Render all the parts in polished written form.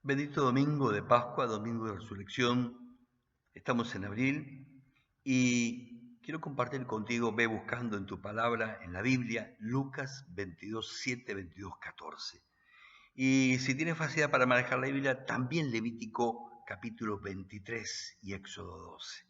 Bendito domingo de Pascua, domingo de Resurrección. Estamos en abril y quiero compartir contigo, ve buscando en tu palabra, en la Biblia, Lucas 22, 7, 22, 14. Y si tienes facilidad para manejar la Biblia, también Levítico capítulo 23 y Éxodo 12.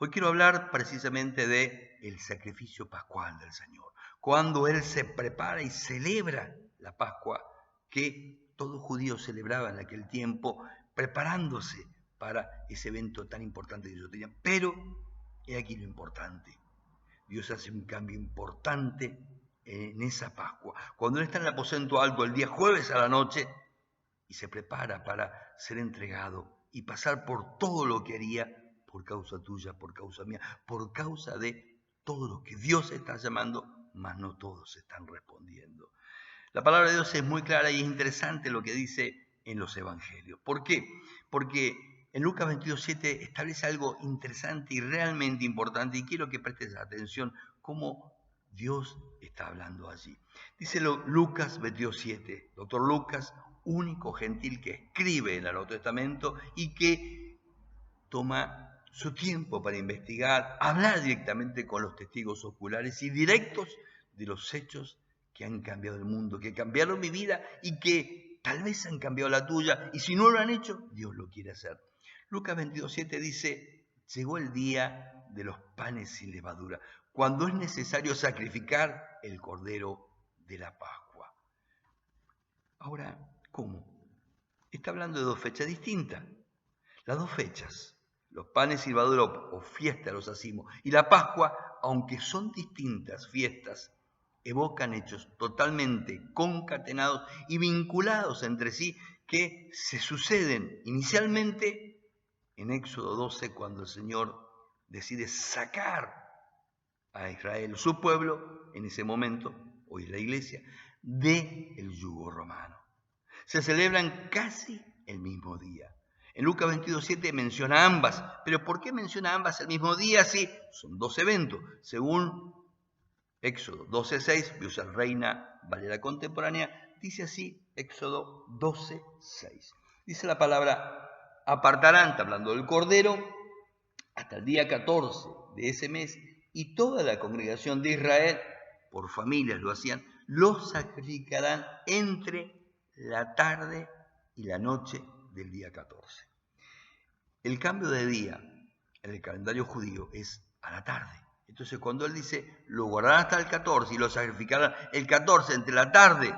Hoy quiero hablar precisamente de el sacrificio pascual del Señor, cuando Él se prepara y celebra la Pascua que todo judío celebraba en aquel tiempo, preparándose para ese evento tan importante que ellos tenían. Pero he aquí lo importante. Dios hace un cambio importante en esa Pascua. Cuando Él está en el aposento alto el día jueves a la noche y se prepara para ser entregado y pasar por todo lo que haría por causa tuya, por causa mía, por causa de todo lo que Dios está llamando, mas no todos están respondiendo. La palabra de Dios es muy clara y es interesante lo que dice en los evangelios. ¿Por qué? Porque en Lucas 22:7 establece algo interesante y realmente importante, y quiero que prestes atención cómo Dios está hablando allí. Dice Lucas 22:7, doctor Lucas, único gentil que escribe en el Nuevo Testamento y que toma su tiempo para investigar, hablar directamente con los testigos oculares y directos de los hechos que han cambiado el mundo, que cambiaron mi vida y que tal vez han cambiado la tuya, y si no lo han hecho, Dios lo quiere hacer. Lucas 22:7 dice, llegó el día de los panes sin levadura, cuando es necesario sacrificar el cordero de la Pascua. Ahora, ¿cómo? Está hablando de dos fechas distintas. Las dos fechas, los panes sin levadura o fiesta los hacemos, y la Pascua, aunque son distintas fiestas, evocan hechos totalmente concatenados y vinculados entre sí que se suceden inicialmente en Éxodo 12, cuando el Señor decide sacar a Israel, su pueblo, en ese momento, hoy la iglesia, del yugo romano. Se celebran casi el mismo día. En Lucas 22:7 menciona ambas, pero ¿por qué menciona ambas el mismo día? Sí, son dos eventos. Según Éxodo 12:6, voy a usar Reina Valera Contemporánea, dice así Éxodo 12:6. Dice la palabra, apartarán, está hablando del Cordero, hasta el día 14 de ese mes, y toda la congregación de Israel, por familias lo hacían, los sacrificarán entre la tarde y la noche del día 14. El cambio de día en el calendario judío es a la tarde. Entonces cuando él dice, lo guardarán hasta el 14 y lo sacrificarán el 14 entre la tarde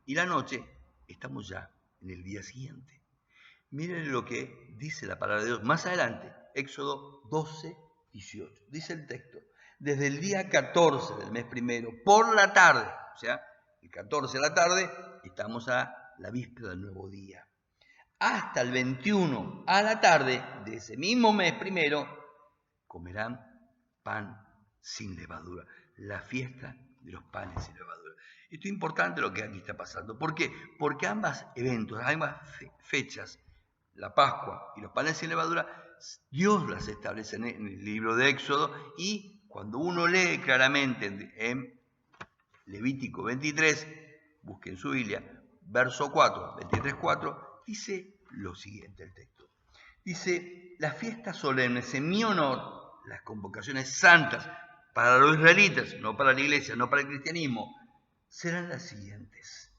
y la noche, estamos ya en el día siguiente. Miren lo que dice la palabra de Dios más adelante, Éxodo 12:18. Dice el texto, desde el día 14 del mes primero, por la tarde, o sea, el 14 de la tarde, estamos a la víspera del nuevo día. Hasta el 21 a la tarde de ese mismo mes primero, comerán pan sin levadura. La fiesta de los panes sin levadura. Esto es importante lo que aquí está pasando. ¿Por qué? Porque ambos eventos, ambas fechas, la Pascua y los panes sin levadura, Dios las establece en el libro de Éxodo, y cuando uno lee claramente en Levítico 23, busquen su Biblia, verso 4, 23:4, dice lo siguiente el texto. Dice, las fiestas solemnes en mi honor, las convocaciones santas para los israelitas, no para la iglesia, no para el cristianismo, serán las siguientes.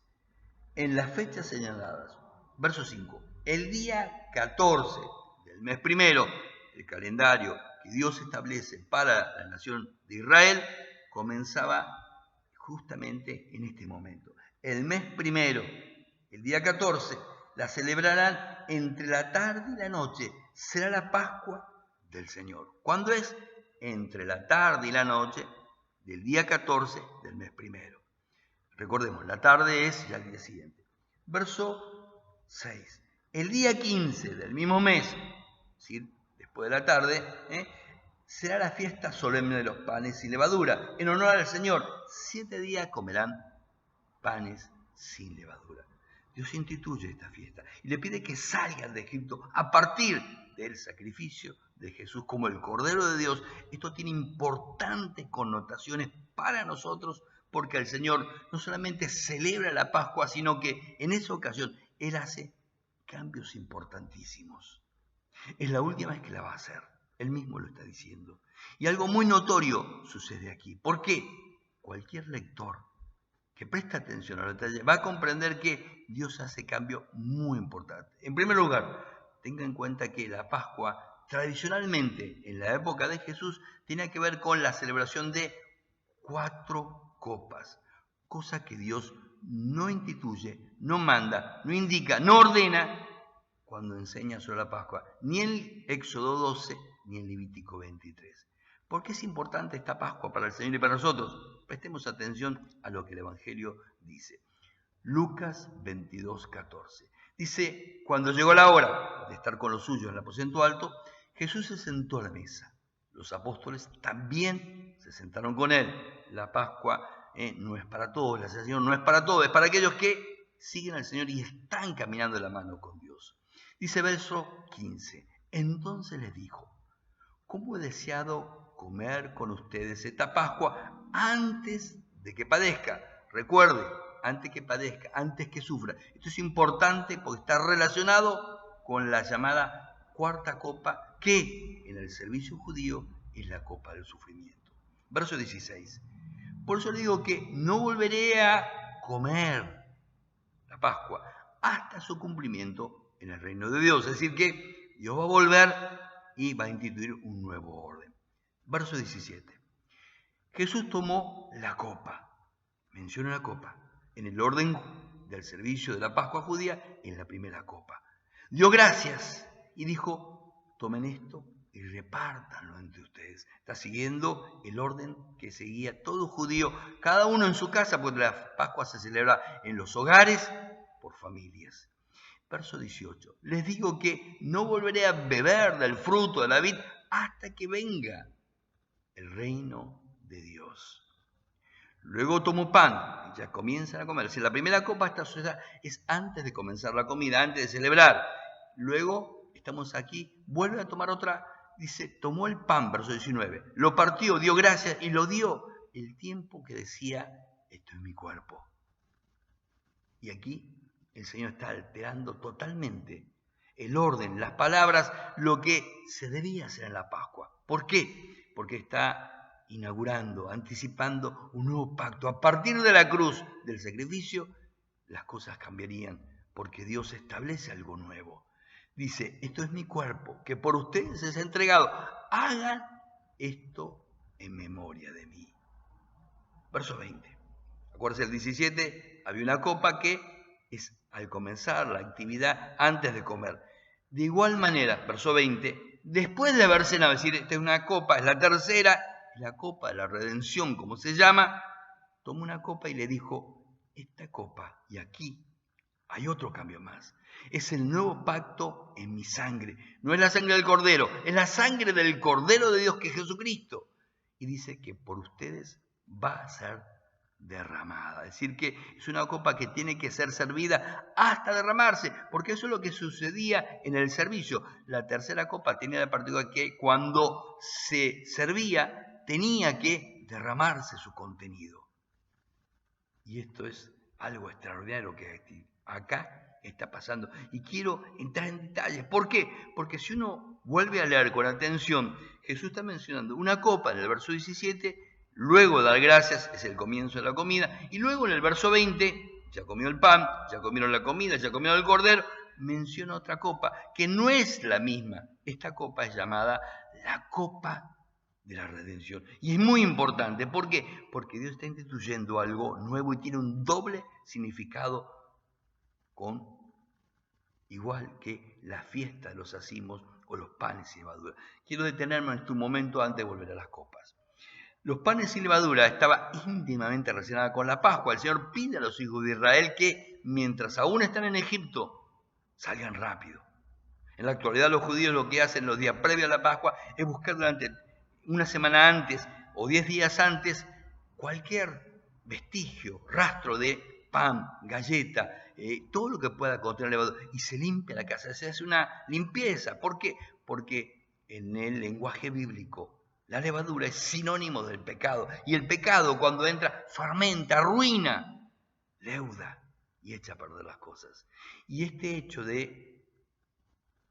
En las fechas señaladas, verso 5, el día 14 del mes primero, el calendario que Dios establece para la nación de Israel, comenzaba justamente en este momento. El mes primero, el día 14, la celebrarán entre la tarde y la noche. Será la Pascua del Señor. ¿Cuándo es? Entre la tarde y la noche del día 14 del mes primero. Recordemos, la tarde es ya el día siguiente. Verso 6. El día 15 del mismo mes, ¿sí? Después de la tarde, será la fiesta solemne de los panes sin levadura. En honor al Señor, 7 días comerán panes sin levadura. Dios instituye esta fiesta y le pide que salgan de Egipto a partir del sacrificio de Jesús como el Cordero de Dios. Esto tiene importantes connotaciones para nosotros, porque el Señor no solamente celebra la Pascua, sino que en esa ocasión Él hace cambios importantísimos. Es la última vez que la va a hacer. Él mismo lo está diciendo. Y algo muy notorio sucede aquí. ¿Por qué? Cualquier lector que presta atención a los detalles va a comprender que Dios hace cambios muy importantes. En primer lugar, tenga en cuenta que la Pascua, tradicionalmente, en la época de Jesús, tenía que ver con la celebración de 4 copas, cosa que Dios no instituye, no manda, no indica, no ordena cuando enseña sobre la Pascua, ni en Éxodo 12, ni en Levítico 23. ¿Por qué es importante esta Pascua para el Señor y para nosotros? Prestemos atención a lo que el Evangelio dice. Lucas 22, 14. Dice, cuando llegó la hora de estar con los suyos en el aposento alto, Jesús se sentó a la mesa. Los apóstoles también se sentaron con él. La Pascua no es para todos, la Cena del Señor no es para todos, es para aquellos que siguen al Señor y están caminando de la mano con Dios. Dice verso 15, entonces les dijo, ¿cómo he deseado comer con ustedes esta Pascua antes de que padezca? Recuerde, antes que padezca, antes que sufra. Esto es importante porque está relacionado con la llamada cuarta copa, que en el servicio judío es la copa del sufrimiento. Verso 16. Por eso le digo que no volveré a comer la Pascua hasta su cumplimiento en el reino de Dios. Es decir, que Dios va a volver y va a instituir un nuevo orden. Verso 17. Jesús tomó la copa, menciona la copa, en el orden del servicio de la Pascua judía, en la primera copa. Dio gracias y dijo, tomen esto y repártanlo entre ustedes. Está siguiendo el orden que seguía todo judío, cada uno en su casa, porque la Pascua se celebra en los hogares por familias. Verso 18. Les digo que no volveré a beber del fruto de la vid hasta que venga el reino de Dios. Luego tomó pan y ya comienzan a comer. Si la primera copa está asociada es antes de comenzar la comida, antes de celebrar. Luego estamos aquí, vuelve a tomar otra. Dice, tomó el pan, verso 19, lo partió, dio gracias y lo dio el tiempo que decía, esto es mi cuerpo. Y aquí el Señor está alterando totalmente el orden, las palabras, lo que se debía hacer en la Pascua. ¿Por qué? Porque está inaugurando, anticipando un nuevo pacto. A partir de la cruz, del sacrificio, las cosas cambiarían, porque Dios establece algo nuevo. Dice, esto es mi cuerpo, que por ustedes es entregado. Hagan esto en memoria de mí. Verso 20. Acuérdense, el 17, había una copa que es al comenzar la actividad antes de comer. De igual manera, verso 20, después de haber cenado, es decir, esta es una copa, es la tercera, la copa de la redención, como se llama, tomó una copa y le dijo, esta copa, y aquí hay otro cambio más, es el nuevo pacto en mi sangre. No es la sangre del Cordero, es la sangre del Cordero de Dios, que es Jesucristo. Y dice que por ustedes va a ser derramada. Es decir, que es una copa que tiene que ser servida hasta derramarse, porque eso es lo que sucedía en el servicio. La tercera copa tenía la particularidad que cuando se servía tenía que derramarse su contenido. Y esto es algo extraordinario que acá está pasando. Y quiero entrar en detalles. ¿Por qué? Porque si uno vuelve a leer con atención, Jesús está mencionando una copa en el verso 17, luego de dar gracias es el comienzo de la comida, y luego en el verso 20, ya comió el pan, ya comieron la comida, ya comieron el cordero, menciona otra copa, que no es la misma. Esta copa es llamada la copa de la redención. Y es muy importante. ¿Por qué? Porque Dios está instituyendo algo nuevo y tiene un doble significado, igual que la fiesta de los hacimos o los panes y levadura. Quiero detenerme en este momento antes de volver a las copas. Los panes y levadura estaba íntimamente relacionada con la Pascua. El Señor pide a los hijos de Israel que, mientras aún están en Egipto, salgan rápido. En la actualidad los judíos lo que hacen los días previos a la Pascua es buscar durante una semana antes o 10 días antes cualquier vestigio, rastro de pan, galleta, todo lo que pueda contener levadura, y se limpia la casa, se hace una limpieza. ¿Por qué? Porque en el lenguaje bíblico la levadura es sinónimo del pecado, y el pecado cuando entra fermenta, arruina, leuda y echa a perder las cosas. Y este hecho de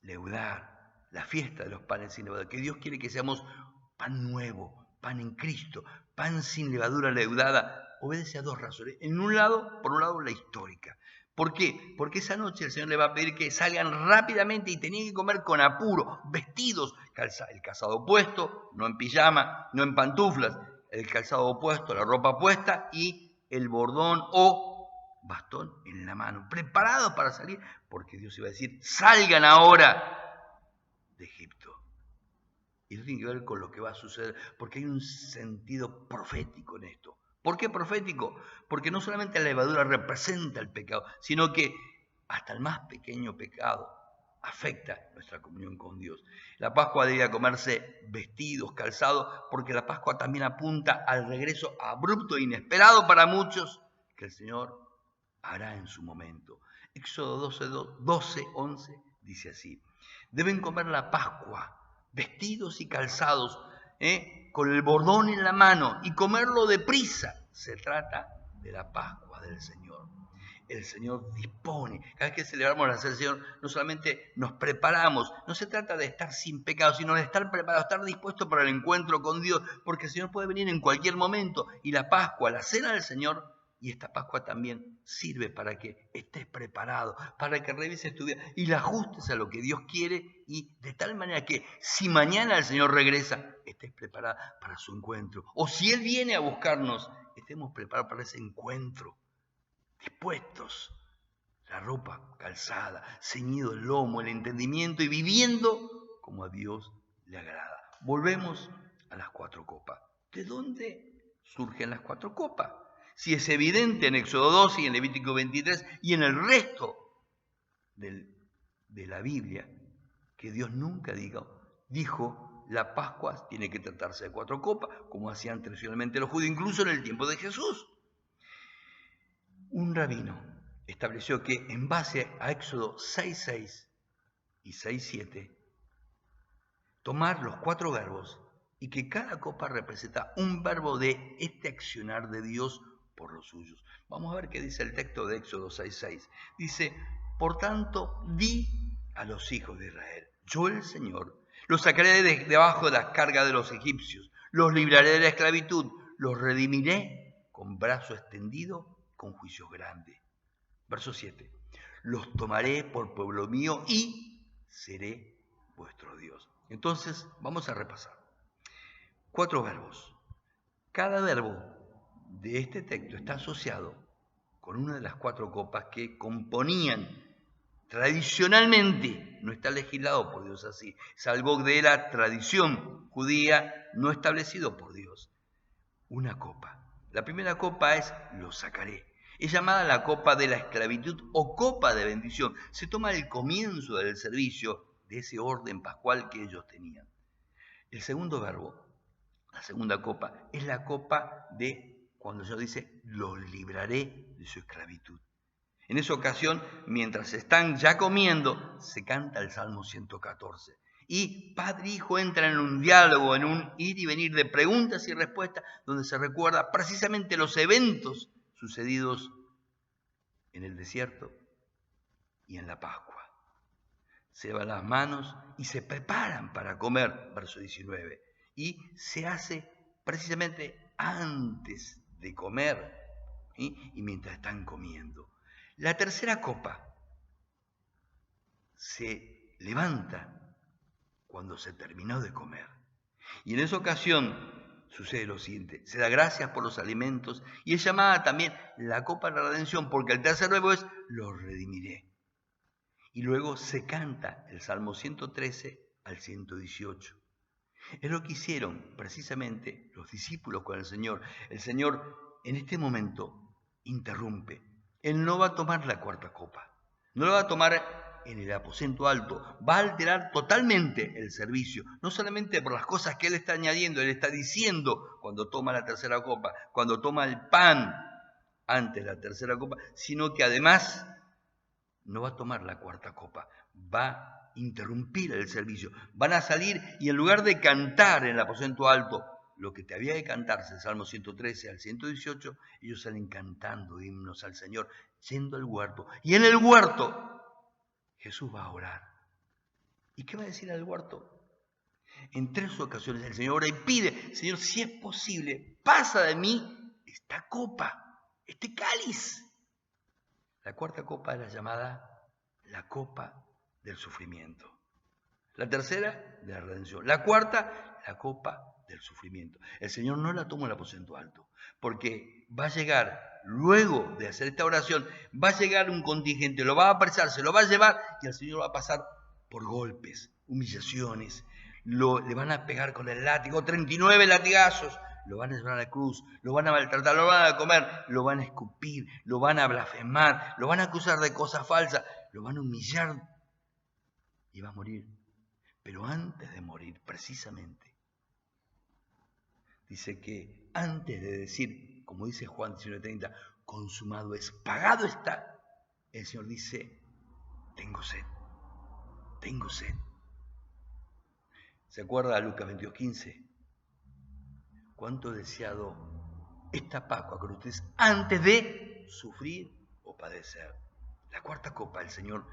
leudar, la fiesta de los panes sin levadura, que Dios quiere que seamos pan nuevo, pan en Cristo, pan sin levadura leudada, obedece a dos razones. Por un lado, la histórica. ¿Por qué? Porque esa noche el Señor le va a pedir que salgan rápidamente y tenían que comer con apuro, vestidos, el calzado puesto, no en pijama, no en pantuflas, el calzado puesto, la ropa puesta y el bordón o bastón en la mano, preparados para salir, porque Dios iba a decir, salgan ahora de Egipto. Y eso tiene que ver con lo que va a suceder, porque hay un sentido profético en esto. ¿Por qué profético? Porque no solamente la levadura representa el pecado, sino que hasta el más pequeño pecado afecta nuestra comunión con Dios. La Pascua debía comerse vestidos, calzados, porque la Pascua también apunta al regreso abrupto e inesperado para muchos que el Señor hará en su momento. Éxodo 12:11 dice así: deben comer la Pascua vestidos y calzados, con el bordón en la mano, y comerlo deprisa. Se trata de la Pascua del Señor. El Señor dispone. Cada vez que celebramos la cena del Señor, no solamente nos preparamos, no se trata de estar sin pecado, sino de estar preparado, estar dispuesto para el encuentro con Dios, porque el Señor puede venir en cualquier momento. Y la Pascua, la cena del Señor, y esta Pascua también sirve para que estés preparado, para que revises tu vida y la ajustes a lo que Dios quiere, y de tal manera que si mañana el Señor regresa, estés preparada para su encuentro. O si Él viene a buscarnos, estemos preparados para ese encuentro, dispuestos, la ropa calzada, ceñido el lomo, el entendimiento y viviendo como a Dios le agrada. Volvemos a las 4 copas. ¿De dónde surgen las 4 copas? Si es evidente en Éxodo 12 y en Levítico 23 y en el resto de la Biblia, que Dios nunca dijo, la Pascua tiene que tratarse de 4 copas, como hacían tradicionalmente los judíos, incluso en el tiempo de Jesús. Un rabino estableció que en base a Éxodo 6:6 y 6:7, tomar los 4 verbos y que cada copa representa un verbo de este accionar de Dios por los suyos. Vamos a ver qué dice el texto de Éxodo 6:6. Dice: por tanto, di a los hijos de Israel, yo el Señor, los sacaré de debajo de las cargas de los egipcios, los libraré de la esclavitud, los redimiré con brazo extendido, con juicios grandes. Verso 7. Los tomaré por pueblo mío y seré vuestro Dios. Entonces, vamos a repasar. 4 verbos. Cada verbo de este texto está asociado con una de las 4 copas que componían tradicionalmente, no está legislado por Dios así, es algo de la tradición judía no establecido por Dios. Una copa. La primera copa es los sacaré. Es llamada la copa de la esclavitud o copa de bendición. Se toma el comienzo del servicio de ese orden pascual que ellos tenían. El segundo verbo, la segunda copa, es la copa de cuando el Señor dice, los libraré de su esclavitud. En esa ocasión, mientras están ya comiendo, se canta el Salmo 114. Y Padre e Hijo entran en un diálogo, en un ir y venir de preguntas y respuestas, donde se recuerda precisamente los eventos sucedidos en el desierto y en la Pascua. Se lavan las manos y se preparan para comer, verso 19. Y se hace precisamente antes de comer, ¿sí? Y mientras están comiendo. La tercera copa se levanta cuando se terminó de comer. Y en esa ocasión sucede lo siguiente: se da gracias por los alimentos y es llamada también la copa de la redención, porque el tercer verbo es los redimiré. Y luego se canta el Salmo 113 al 118. Es lo que hicieron precisamente los discípulos con el Señor. El Señor en este momento interrumpe. Él no va a tomar la cuarta copa, no la va a tomar en el aposento alto, va a alterar totalmente el servicio, no solamente por las cosas que Él está añadiendo, Él está diciendo cuando toma la tercera copa, cuando toma el pan antes de la tercera copa, sino que además no va a tomar la cuarta copa, va a interrumpir el servicio. Van a salir y en lugar de cantar en el aposento alto lo que te había de cantarse, el Salmo 113 al 118, ellos salen cantando himnos al Señor, yendo al huerto. Y en el huerto Jesús va a orar. ¿Y qué va a decir al huerto? En 3 ocasiones el Señor ora y pide, Señor, si es posible, pasa de mí esta copa, este cáliz. La 4ª copa es la llamada la copa del sufrimiento. La 3ª, de la redención. La 4ª, la copa del sufrimiento. El Señor no la toma en el aposento alto, porque va a llegar, luego de hacer esta oración, va a llegar un contingente, lo va a apresar, se lo va a llevar y el Señor va a pasar por golpes, humillaciones, le van a pegar con el látigo, 39 latigazos, lo van a llevar a la cruz, lo van a maltratar, lo van a comer, lo van a escupir, lo van a blasfemar, lo van a acusar de cosas falsas, lo van a humillar y va a morir. Pero antes de morir, precisamente, dice que antes de decir, como dice Juan 19:30, consumado es, pagado está, el Señor dice, tengo sed, tengo sed. ¿Se acuerda de Lucas 22:15? Cuánto deseado esta Pascua con ustedes antes de sufrir o padecer. La 4ª copa el Señor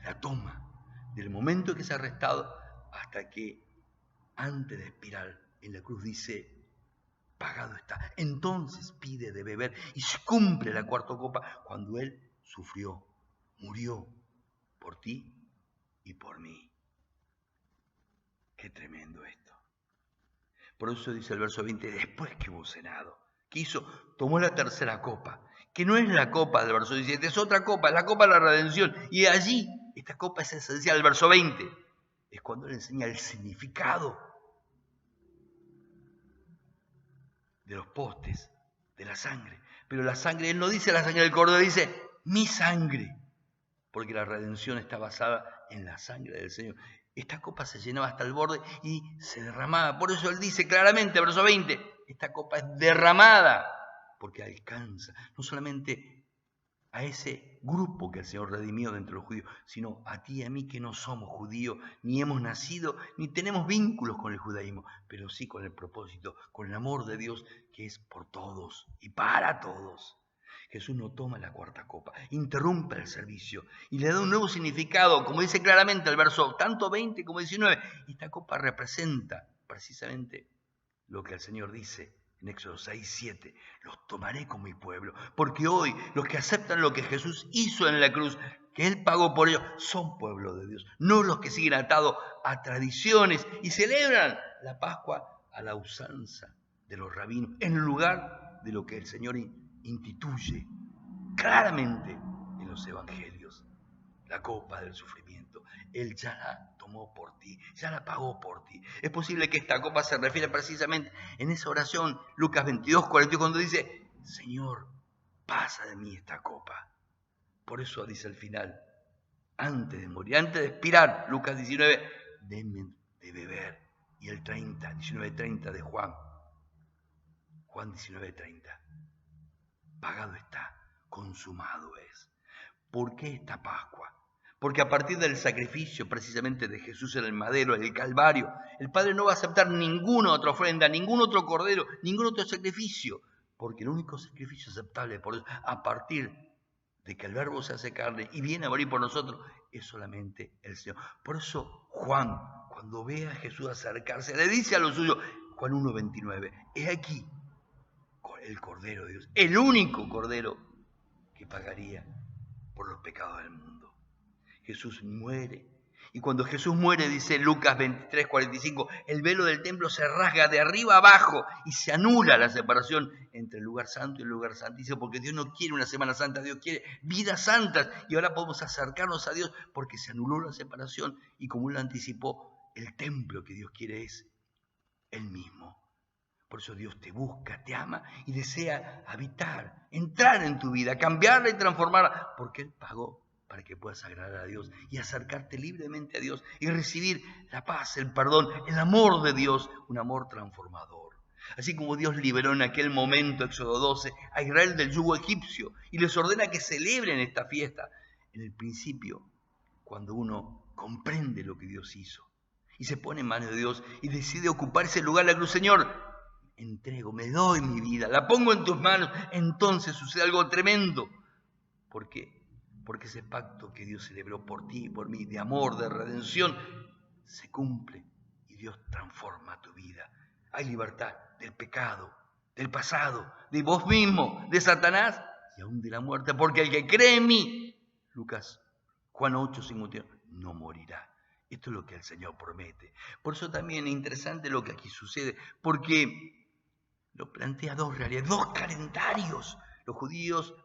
la toma del momento que es arrestado hasta que antes de expirar en la cruz dice, pagado está. Entonces pide de beber y se cumple la 4ª copa cuando Él sufrió, murió por ti y por mí. Qué tremendo esto. Por eso dice el verso 20, después que hubo cenado, ¿qué hizo? Tomó la 3ª copa, que no es la copa del verso 17, es otra copa, es la copa de la redención. Y allí, esta copa es esencial, el verso 20, es cuando Él enseña el significado de los postes, de la sangre. Pero la sangre, Él no dice la sangre del cordero, dice mi sangre, porque la redención está basada en la sangre del Señor. Esta copa se llenaba hasta el borde y se derramaba. Por eso Él dice claramente, verso 20, esta copa es derramada, porque alcanza no solamente a ese grupo que el Señor redimió de entre los judíos, sino a ti y a mí que no somos judíos, ni hemos nacido, ni tenemos vínculos con el judaísmo, pero sí con el propósito, con el amor de Dios que es por todos y para todos. Jesús no toma la 4ª copa, interrumpe el servicio y le da un nuevo significado, como dice claramente el verso tanto 20 como 19. Esta copa representa precisamente lo que el Señor dice en Éxodo 6:7, los tomaré como mi pueblo, porque hoy los que aceptan lo que Jesús hizo en la cruz, que Él pagó por ellos, son pueblo de Dios, no los que siguen atados a tradiciones y celebran la Pascua a la usanza de los rabinos, en lugar de lo que el Señor instituye claramente en los evangelios, la copa del sufrimiento. Él ya la tomó por ti, ya la pagó por ti. Es posible que esta copa se refiera precisamente en esa oración, Lucas 22:42, cuando dice, Señor, pasa de mí esta copa. Por eso dice al final, antes de morir, antes de expirar, Lucas 19, denme de beber. Y el 19:30 de Juan 19:30, pagado está, consumado es. ¿Por qué esta Pascua? Porque a partir del sacrificio precisamente de Jesús en el madero, en el Calvario, el Padre no va a aceptar ninguna otra ofrenda, ningún otro cordero, ningún otro sacrificio, porque el único sacrificio aceptable por Dios, a partir de que el Verbo se hace carne y viene a morir por nosotros, es solamente el Señor. Por eso Juan, cuando ve a Jesús acercarse, le dice a los suyos, Juan 1:29, he aquí el Cordero de Dios, el único Cordero que pagaría por los pecados del mundo. Jesús muere. Y cuando Jesús muere, dice Lucas 23:45, el velo del templo se rasga de arriba abajo y se anula la separación entre el lugar santo y el lugar santísimo, porque Dios no quiere una Semana Santa, Dios quiere vidas santas. Y ahora podemos acercarnos a Dios porque se anuló la separación y como Él anticipó, el templo que Dios quiere es Él mismo. Por eso Dios te busca, te ama y desea habitar, entrar en tu vida, cambiarla y transformarla, porque Él pagó para que puedas agradar a Dios y acercarte libremente a Dios y recibir la paz, el perdón, el amor de Dios, un amor transformador. Así como Dios liberó en aquel momento, Éxodo 12, a Israel del yugo egipcio y les ordena que celebren esta fiesta. En el principio, cuando uno comprende lo que Dios hizo y se pone en manos de Dios y decide ocupar ese lugar, la cruz, Señor, entrego, me doy mi vida, la pongo en tus manos, entonces sucede algo tremendo. ¿Por qué? Porque ese pacto que Dios celebró por ti y por mí, de amor, de redención, se cumple y Dios transforma tu vida. Hay libertad del pecado, del pasado, de vos mismo, de Satanás y aún de la muerte, porque el que cree en mí, Juan 8:51, no morirá. Esto es lo que el Señor promete. Por eso también es interesante lo que aquí sucede, porque lo plantea dos realidades, dos calendarios.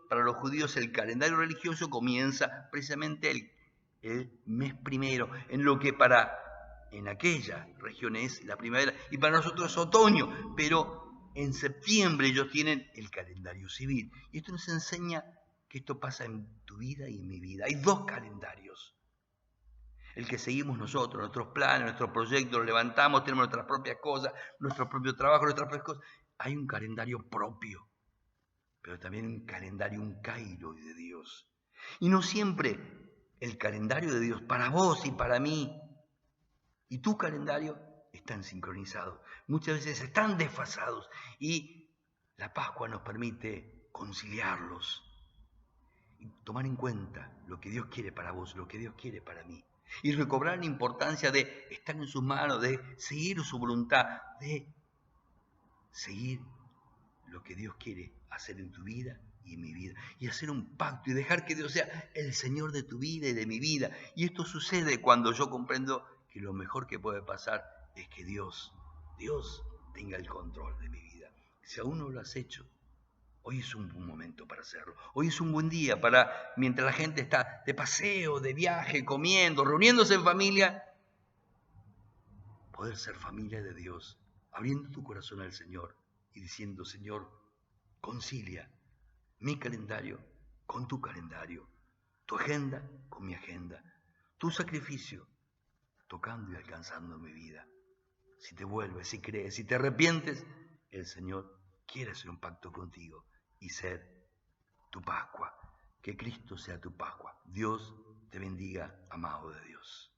Para los judíos el calendario religioso comienza precisamente el mes primero, en lo que en aquella región es la primavera y para nosotros es otoño, pero en septiembre ellos tienen el calendario civil. Y esto nos enseña que esto pasa en tu vida y en mi vida. Hay dos calendarios. El que seguimos nosotros, nuestros planes, nuestros proyectos, los levantamos, tenemos nuestras propias cosas, nuestro propio trabajo, nuestras propias cosas. Hay un calendario propio, pero también un calendario, un kairos de Dios. Y no siempre el calendario de Dios para vos y para mí y tu calendario están sincronizados. Muchas veces están desfasados y la Pascua nos permite conciliarlos y tomar en cuenta lo que Dios quiere para vos, lo que Dios quiere para mí. Y recobrar la importancia de estar en sus manos, de seguir su voluntad, de seguir lo que Dios quiere hacer en tu vida y en mi vida. Y hacer un pacto y dejar que Dios sea el Señor de tu vida y de mi vida. Y esto sucede cuando yo comprendo que lo mejor que puede pasar es que Dios tenga el control de mi vida. Si aún no lo has hecho, hoy es un buen momento para hacerlo. Hoy es un buen día mientras la gente está de paseo, de viaje, comiendo, reuniéndose en familia, poder ser familia de Dios, abriendo tu corazón al Señor y diciendo, Señor, concilia mi calendario con tu calendario, tu agenda con mi agenda, tu sacrificio tocando y alcanzando mi vida. Si te vuelves, si crees, si te arrepientes, el Señor quiere hacer un pacto contigo y ser tu Pascua. Que Cristo sea tu Pascua. Dios te bendiga, amado de Dios.